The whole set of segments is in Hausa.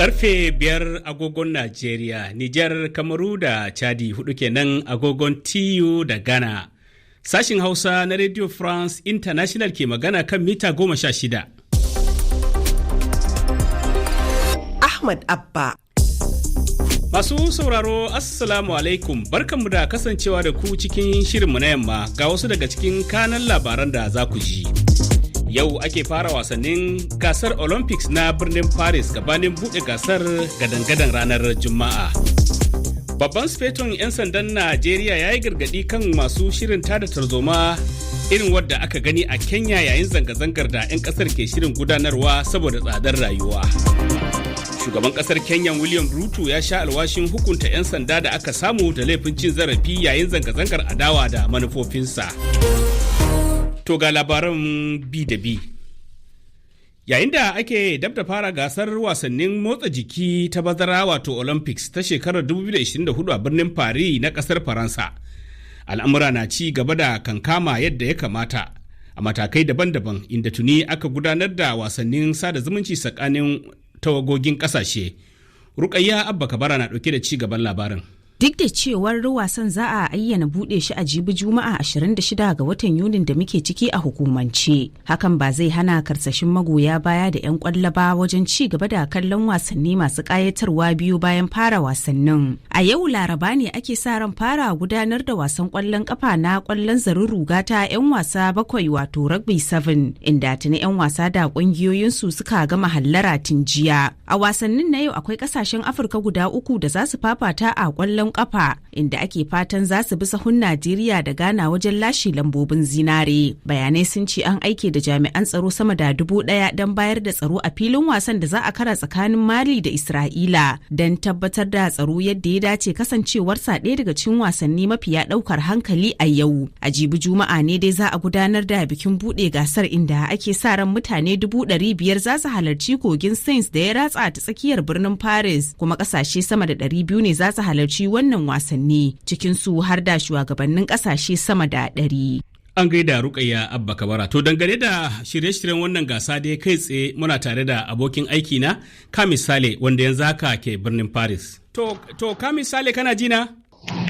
Karfe 5 agogon Najeriya, Nijar, Kamaru da Chadi 4 kenan agogon TU da Ghana. Sashin Hausa na Radio France International ke magana kan mita 16. Ahmad Abba. Masu sauraro, Assalamu alaikum, barkanmu da kasancewa da ku cikin shirinmu na yamma ga wasu daga cikin kanan labaran da za ku ji. Yau ake fara wasannin gasar Olympics na birnin Paris gabanin buɗe gasar gadan-gadan ranar Juma'a. Babban sufeton 'yan sandan Najeriya ya yi gargaɗi kan masu shirin tada tarzoma irin wadda aka gani a Kenya yayin zanga-zangar da 'yan ƙasar ke shirin gudanarwa saboda tsadar rayuwa. Shugaban ƙasar Kenya William Ruto ya sha alwashin hukunta 'yan sanda da aka samu da laifin cin zarafi yayin zanga-zangar adawa da manufofinsa. To ga labaran bi da bi. Yayin da ake dab da fara gasar wasannin motsa jiki ta bazara wato Olympics ta shekarar 2024 a birnin Paris na kasar Faransa, al'amura na ci gaba da kankama yadda ya kamata a matakai daban-daban, inda tuni aka gudanar da wasannin sada zumunci tsakanin tawagogin kasashe. Rukayya Abba Kabara na dauke da ci gaban labarin. Duk da cewar wasan za a ayyana buɗe shi a jibi Juma'a 26 ga watan Yunin da muke ciki a hukumance, hakan ba zai hana karsashin magoya baya da 'yan ƙwallo ba wajen ci gaba da kallon wasanni masu ƙayatarwa biyu bayan fara wasannin. A yau Laraba ne ake sa ran fara gudanar da wasan ƙwallon ƙafa na ƙwallon zarin ruga ta 'yan wasa 7 wato rugby 7, inda tuni 'yan wasa da ƙungiyoyinsu suka gama hallara tun jiya. A wasannin na yau akwai ƙasashen Afirka guda 3 da za su fafata a ƙwallon kafa, inda ake fatan za su bi sahun Najeriya da Ghana wajen lashe lambobin zinare. Bayanai sun ce an aike da jami'an tsaro sama da 1,000 don bayar da tsaro a filin wasan da za a kara tsakanin Mali da Isra'ila don tabbatar da tsaro yadda ya dace, kasancewarsa ɗaya daga cikin wasanni mafiya ɗaukar hankali a yau. A jibi Juma'a ne dai za a gudanar da bikin buɗe gasar, inda ake sa ran mutane 500,000 za su halarci kogin Seine da ya ratsa ta tsakiyar birnin Paris, kuma ƙasashe sama da 200 ne za su halarci wannan wasanni, cikin su har da shugabannin kasashe sama da 100. An gaida Rukayya Abba Kabara. To dangane da shirye-shiryen wannan gasa dai kai tsaye muna tare da abokin aiki na Kamis Sale wanda yanzu haka ke birnin Paris. To Kamis Sale kana jina?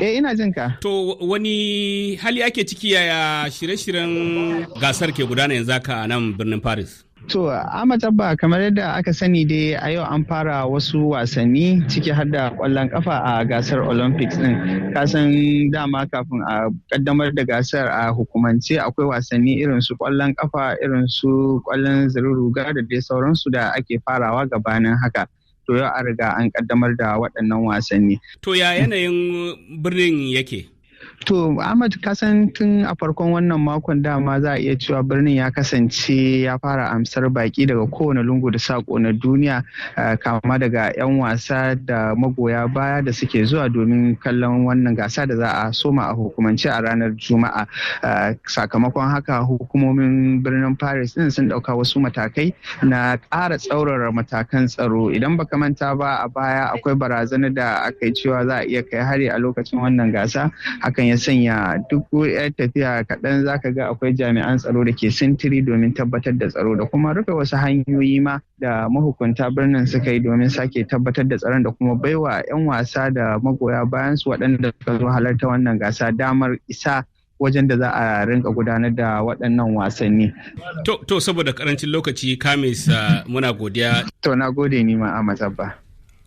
Ina jin ka. To wani hali ake ciki yaya shirye-shiryen gasar ke gudana yanzu haka a nan birnin Paris? To, Ahmad Abba, kamar yadda aka sani dai a yau an fara wasu wasanni ciki har da ƙwallon ƙafa a gasar Olympics ɗin. Kasan dama kafin a ƙaddamar da gasar a hukumance akwai wasanni irin su ƙwallon ƙafa, irin su ƙwallon zarin ruga da dai sauransu da ake farawa gabanin haka. To yau an riga an ƙaddamar da waɗannan wasanni. To ya yanayin birnin yake? To, Ahmad, kasan tun a farkon wannan makon dama za a iya cewa birnin ya kasance ya fara amsar baki daga kowane lungu da sako na duniya, kama daga 'yan wasa da magoya baya da suke zuwa domin kallon wannan gasa da za a soma a hukumance a ranar Juma'a. Sakamakon haka hukumomin birnin Paris din sun ɗauka wasu matakai na ƙara tsaurara matakan tsaro. Idan baka manta ba, a baya akwai barazanar da aka yi cewa za a iya kai hari a lokacin wannan gasa. Hakan ya sanya duk yar tafiya kaɗan zaka ga akwai jami'an tsaro da ke sintiri domin tabbatar da tsaro, da kuma rufe wasu hanyoyi ma da mahukunta birnin suka yi domin sake tabbatar da tsaron, da kuma baiwa 'yan wasa da magoya bayan su waɗanda suka zo halarta wannan gasa damar isa wajen da za a rinka gudanar da waɗannan wasanni. To saboda karancin lokaci, Kamis, muna godiya. To na gode ni ma a Abba.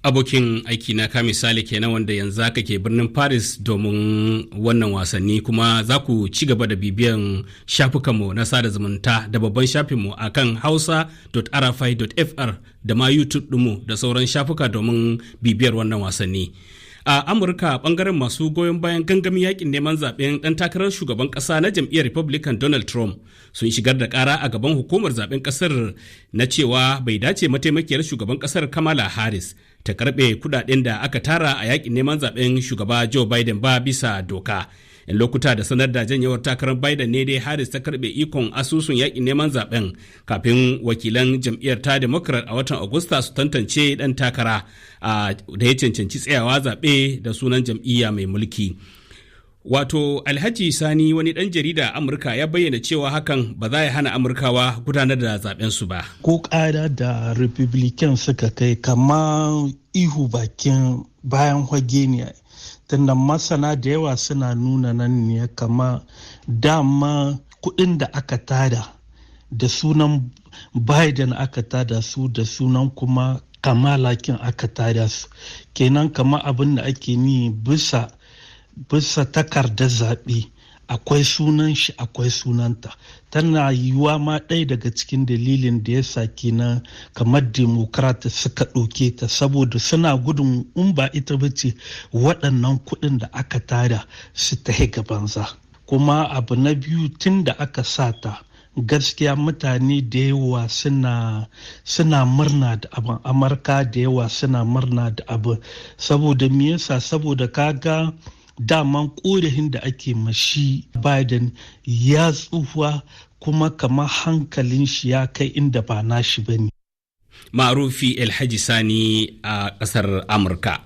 Abokin aiki na Kamis Sale kenan wanda yanzu haka ke birnin Paris domin wannan wasanni, kuma za ku ci gaba da bibiyan shafukanmu na sada zumunta da babban shafinmu a kan hausa.rfi.fr da ma YouTube ɗinmu da sauran shafuka domin bibiyar wannan wasanni. A Amurka, bangaren masu goyon bayan gangamin yakin neman zaben dan takarar shugaban kasa na jam'iyyar Republican Donald Trump sun shigar da kara a gaban hukumar zaben kasar na cewa bai dace mataimakiyar shugaban kasar Kamala Harris ta karbe kudaden da aka tara a yakin neman zaben shugaba Joe Biden ba bisa doka. In lokuta da sanar da janyewar takarar Biden ne dai Harris ta karbe ikon asusun yakin neman zaben kafin wakilan jam'iyyar ta Democrat a watan Agusta su tantance dan takara da ya cancanci tsayawa zaɓe da sunan jam'iyya mai mulki. Wato Alhaji Sani wani ɗan jarida a Amurka ya bayyana cewa hakan ba za ya hana Amurkawa gudanar da zaɓensu ba. Ko ƙara da Republican suka kai kama ihu bayan hage ne. Tunda masana da yawa suna nuna nan ne kama dama kuɗin da aka tada da sunan Biden aka tada su da sunan kuma Kamala kin aka tada su. Kenan kama abin da ake ni bisa takardar zaɓe akwai sunan shi akwai sunanta. Tana yiwuwa ma ɗaya daga cikin dalilin da ya sa kenan kamar Democrat suka ɗauke ta saboda suna gudun in ba ita ba ce waɗannan kuɗin da aka tada su ta gabanza. Kuma abu na biyu tun da aka sa ta gaskiya mutane da yawa suna murna da abin. Amurka da yawa suna murna da abin saboda me yasa saboda kaga daman korafin da ake mashi Biden ya tsufa kuma kamar hankalin shi ya kai inda ba nashi bane. Ma'rufi Alhaji Sani a ƙasar Amurka.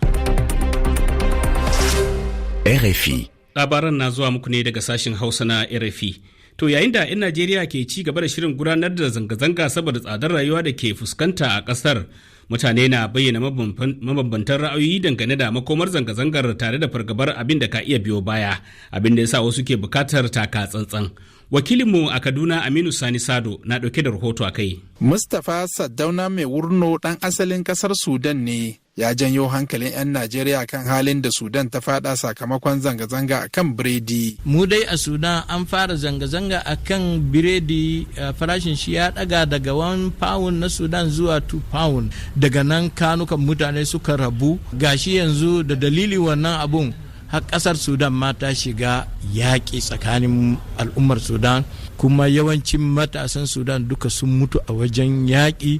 RFI. Labaran na zuwa muku ne daga sashen Hausa na RFI. To yayin da 'yan Najeriya ke ci gaba da shirin gudanar da zanga-zanga saboda tsadar rayuwa da ke fuskanta a ƙasar, mutane na bayyana mabambantan ra'ayoyi dangane da makomar zanga-zangar tare da fargabar abin da ka iya biyo baya, abin da ya sa wasu ke bukatar taka tsantsan. Wakilinmu a Kaduna Aminu Sani Sado na ɗauke da rahoto a kai. Mustapha Saddauna mai wurno ɗan asalin ƙasar Sudan ne ya janyo hankalin 'yan Najeriya kan halin da Sudan ta fada sakamakon zanga-zanga a kan biredi. Mu dai a Sudan an fara zanga-zanga a kan biredi, farashin shi ya daga daga 1 pound na Sudan zuwa 2 pound. Daga nan kanukan mutane suka rabu. Gashi yanzu da dalili wannan abun har kasar Sudan ma ta shiga yaƙi tsakanin al'ummar Sudan, kuma yawancin matasan Sudan duka sun mutu a wajen yaƙi.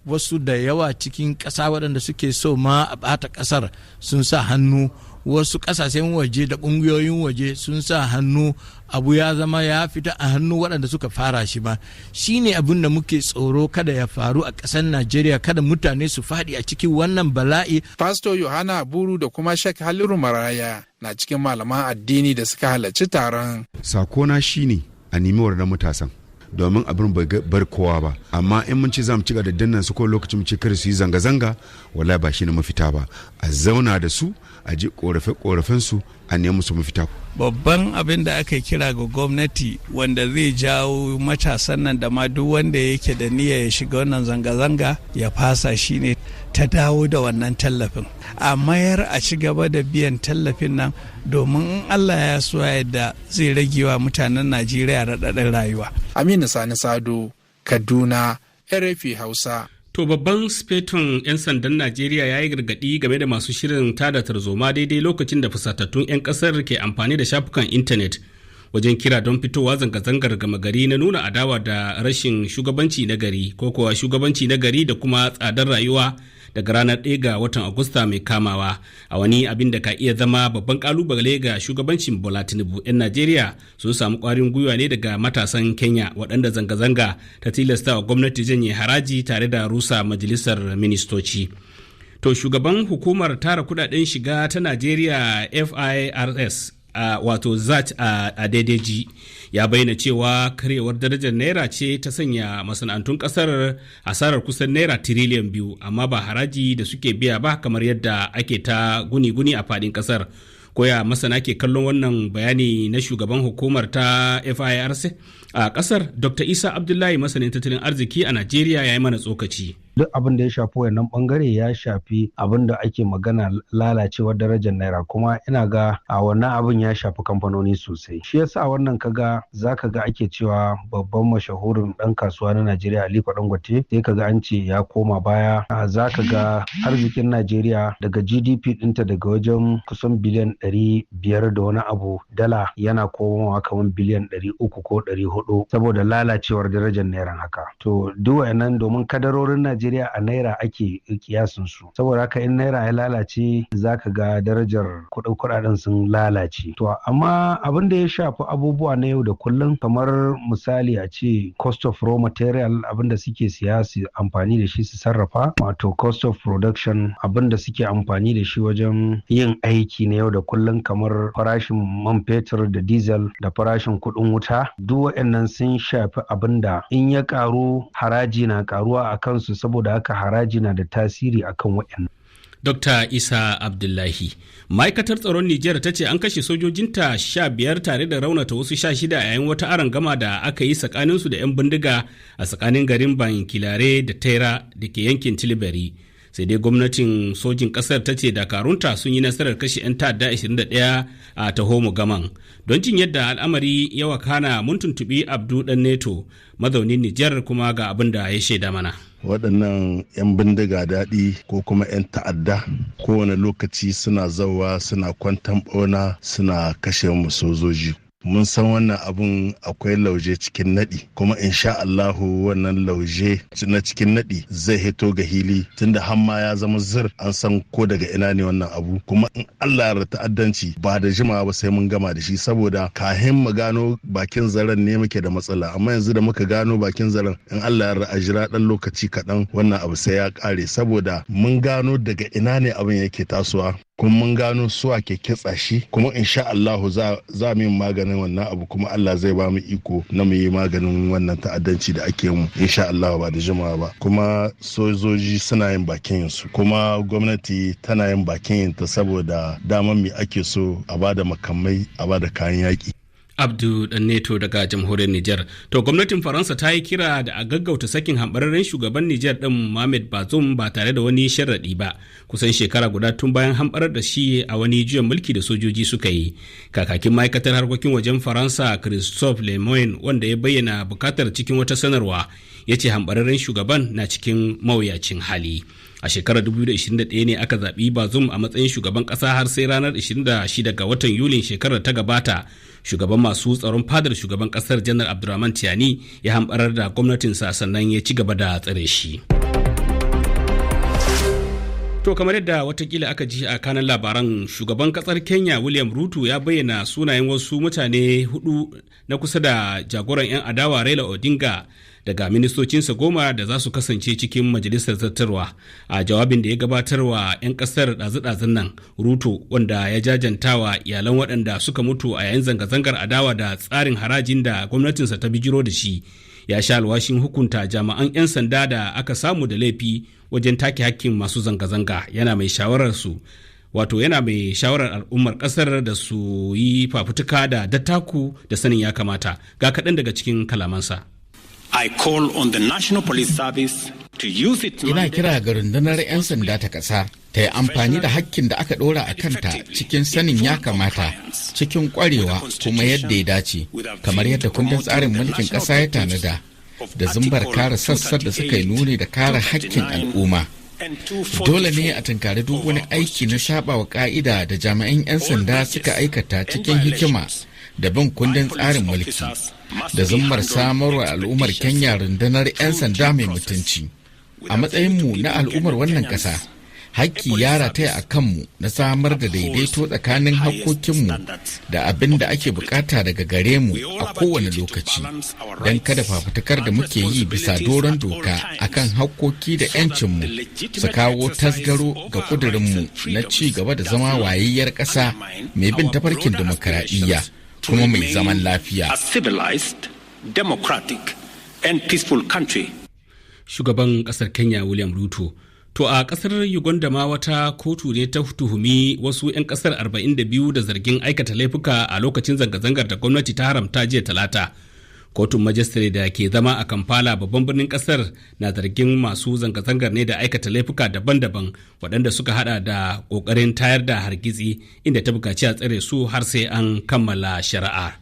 Wasu da yawa cikin ƙasa waɗanda suke so ma a ɓata ƙasar sun sa hannu, wasu ƙasashen waje da ƙungiyoyin waje sun sa hannu. Abu ya zama ya fita a hannu waɗanda suka fara shi ba. Shi ne abin da muke tsoro kada ya faru a ƙasar Najeriya, kada mutane su faɗi a cikin wannan bala'i. Pastor Yohana Buru da kuma Sheikh Haliru Maraya na cikin malaman addini da suka halarci taron. Sakona shi ne a nemi waɗannan matasan, domin abin bai bar kowa ba, amma in mun ci za mu ci da dannan su ko lokacin mu ci kar su yi zanga-zanga, wallahi ba shi ne mafita ba. A zauna da su, a ji korafen su, a nemi su mafita. Babban abin da aka kira ga gwamnati wanda zai jawo matasan nan da ma duk wanda yake da niyya ya shiga wannan zanga-zanga ya fasa shine ta dawo da wannan tallafin, a mayar a ci gaba da biyan tallafin nan, domin in Allah ya so yadda zai rage wa mutanen Najeriya raɗaɗin rayuwa. Aminu Sani Sado, Kaduna, RFI Hausa. To babban sifeton 'yan sandan Najeriya ya yi gargaɗi game da masu shirin tada tarzoma daidai lokacin da fusatattun 'yan ƙasar ke amfani da shafukan intanet wajen kira don fitowa zanga-zangar gama gari na nuna adawa da rashin shugabanci na gari ko kuwa shugabanci na gari da kuma tsadar rayuwa daga ranar 1 ga watan Agusta mai kamawa, a wani abin da ka iya zama babban kalubale ga shugabancin Bola Tinubu. 'Yan Najeriya sun samu kwarin gwiwa ne daga matasan Kenya waɗanda zanga-zanga ta tilasta wa gwamnati janye haraji tare da rusa majalisar ministoci. To shugaban hukumar tara kudaden shiga ta Najeriya FIRS wato ZAT a daidaiji ya bayyana cewa karyewar darajar naira ce ta sanya masana'antun kasar asarar kusan naira tiriliyan 2, amma ba haraji da suke biya ba kamar yadda ake ta guni-guni a fadin kasar. Koya masana ke kallon wannan bayani na shugaban hukumar ta FIRS a kasar? Dr. Isa Abdullahi, masanin tattalin arziki a Najeriya, ya yi mana tsokaci. Duk abin da ya shafi wannan bangare ya shafi abin da ake magana lalacewar darajar naira, kuma ina ga a wannan abin ya shafi kamfanoni sosai. Shi yasa wannan kaga zaka ga ake cewa babban mashahurin dan kasuwa na Najeriya Aliko Dangote sai kaga an ce ya koma baya. Zaka ga arzikin Najeriya daga GDP dinta daga wajen kusan biliyan 500 da wani abu dala yana komawa kamar biliyan 300 ko 400 saboda lalacewar darajar naira haka. To duk wayannan domin kadarorin Najeriya Najeriya a naira ake kiyasin su, saboda haka in naira ya lalace zaka ga darajar kuɗaɗen sun lalace. To amma abin da ya shafi abubuwa na yau da kullum kamar misali a ce cost of raw material, abin da suke siya su amfani da shi su sarrafa, wato cost of production, abin da suke amfani da shi wajen yin aiki na yau da kullum kamar farashin man fetur da diesel da farashin kuɗin wuta, duk waɗannan sun shafi abin da in ya ƙaru haraji na ƙaruwa a kansu, saboda haka haraji na da tasiri akan waɗannan. Dr. Isa Abdullahi. Ma'aikatar tsaron Nijar ta ce an kashe sojojinta 15 tare da raunata wasu 16 a yayin wata arangama da aka yi tsakaninsu da 'yan bindiga a tsakanin garin Bankilare da Taira da ke yankin Tilibiri. Sai dai gwamnatin sojin kasar ta ce dakarunta sun yi nasarar kashe 'yan ta'adda 21 a Tahomu Gaman. Don jin yadda al'amari ya wakana mun tuntuɓi Abdu Dan Neto, mazaunin Nijar, kuma ga abin da ya shaida mana. Waɗannan 'yan bindiga daɗi ko kuma 'yan ta'adda kowane lokaci suna zauwa suna kwantan ɓauna suna kashe mu sojoji. Mun san wannan abun akwai lauje cikin naɗi, kuma insha Allahu wannan lauje na cikin naɗi zai hito ga hili, tunda hamma ya zama zir, an san ko daga ina ne wannan abu, kuma in Allah ya ta'addanci ba da jimawa ba sai mun gama da shi, saboda kahin mu gano bakin zaren ne muke da matsala, amma yanzu da muka gano bakin zaren in Allah ya jira dan lokaci kaɗan wannan abu sai ya ƙare, saboda mun gano daga ina ne abin yake tasowa, kuma mun gano su ake kitsa shi, kuma insha Allahu za mu yi maganin wannan abu, kuma Allah zai ba mu iko na mu yi maganin wannan ta'addanci da ake mu insha Allahu ba da jimawa ba. Kuma sojoji suna yin bakin su, kuma gwamnati tana yin bakin ta, saboda daman me ake so a bada makamai, a bada kayan yaki. Abdu Dan Neto daga jamhuriyar Nijar. To gwamnatin Faransa ta yi kira da a gaggauta sakin hambararren shugaban Nijar din Mohamed Bazoum ba tare da wani sharadi ba, kusan shekara guda tun bayan hambarar da shi a wani juyin mulki da sojoji suka yi. Kakakin ma'aikatar harkokin wajen Faransa Christophe Lemoyne, wanda ya bayyana bukatar cikin wata sanarwa, ya ce hambararren shugaban na cikin mawuyacin hali. A shekarar 2021 ne aka zaɓi Bazoum a matsayin shugaban ƙasa har sai ranar 26 ga watan Yulin shekarar ta gabata. Shugaban masu tsaron fadar shugaban ƙasar Janar Abdurrahman Tiani ya hamɓarar da gwamnatinsa, sannan ya ci gaba da tsare shi. To kamar yadda watakila aka ji a kanan labaran, shugaban kasar Kenya William Ruto ya bayyana sunayen wasu mutane 4 na kusa da jagoran 'yan adawa Raila Odinga daga ministocinsa 10 da za su kasance cikin majalisar zartarwa. A jawabin da ya gabatarwa 'yan kasar ɗazu-ɗazun nan, Ruto, wanda ya jajantawa iyalan waɗanda suka mutu a yayin zanga-zangar adawa da tsarin harajin da gwamnatinsa ta bijiro da shi, ya sha alwashin hukunta jami'an 'yan sanda da aka samu da laifi wajen take hakkin masu zanga-zanga. Yana mai shawarar al'ummar kasar da su yi fafutuka da dattaku da sanin ya kamata. Ga kaɗan daga cikin kalamansa. I call on the National Police Service to use its Ina kira ga rundunar 'yan sanda ta ƙasa ta yi amfani da hakkin da aka ɗora a kanta cikin sanin ya kamata, cikin ƙwarewa kuma yadda ya dace, kamar yadda kundin tsarin mulkin ƙasa ya tanada, da zumbar kare sassan da suka yi nuni da kare hakkin al'umma. Dole ne a tunkari duk wani aiki na saɓawa ƙa'ida da jami'an 'yan sanda suka aikata cikin hikima da bin kundin tsarin mulki, da zummar samarwa al'ummar Kenya rundunar 'yan sanda mai mutunci. A matsayinmu na al'ummar wannan ƙasa, hakki ya rataya a kanmu na samar da daidaito tsakanin hakkokinmu da abin da ake bukata daga gare mu a kowane lokaci, don kada fafutukar da muke yi bisa doron doka akan hakkoki da 'yancinmu su kawo tasgaro ga kudurinmu na ci gaba da zama wayayyar ƙasa mai bin tafarkin dimokuraɗiyya kuma mai zaman lafiya. Shugaban ƙasar Kenya William Ruto. To a ƙasar Uganda ma wata kotu ne ta tuhumi wasu 'yan ƙasar 42 da zargin aikata laifuka a lokacin zanga-zangar da gwamnati ta haramta jiya Talata. Kotun Majistare da ke zama a Kampala, babban birnin ƙasar, na zargin masu zanga-zangar ne da aikata laifuka daban-daban waɗanda suka hada da ƙoƙarin tayar da hargitsi, inda ta buƙaci a tsare su har sai an kammala shari'a.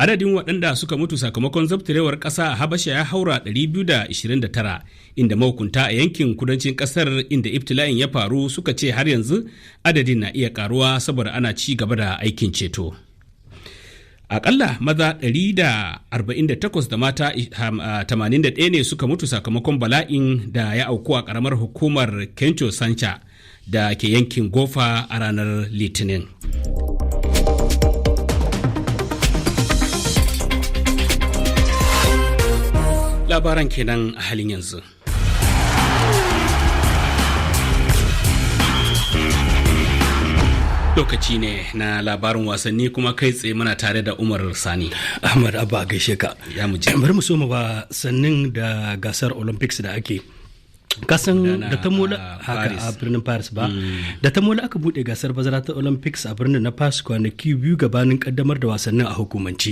Adadin waɗanda suka mutu sakamakon zabtarewar ƙasa a Habasha ya haura 229, inda mahukunta a yankin kudancin ƙasar inda ibtila'in ya faru suka ce har yanzu adadin na iya ƙaruwa saboda ana ci gaba da aikin ceto. Akalla maza 148 da mata 81 ne suka mutu sakamakon bala'in da ya auku a ƙaramar hukumar Kencho Sancha da ke yankin Gofa a ranar Litinin. Labaran kenan a halin yanzu. Lokaci ne na labarin wasanni kuma kai tsaye muna tare da Umar Sani. Ahmad Abba gaishe ka. Ya mu je. Bari mu soma wasannin da gasar Olympics da ake. Kasan da ta mola haka a birnin Paris ba. Da ta mola aka bude gasar bazara ta Olympics a birnin na Paris kwanaki 2 gabanin kaddamar da wasannin a hukumance.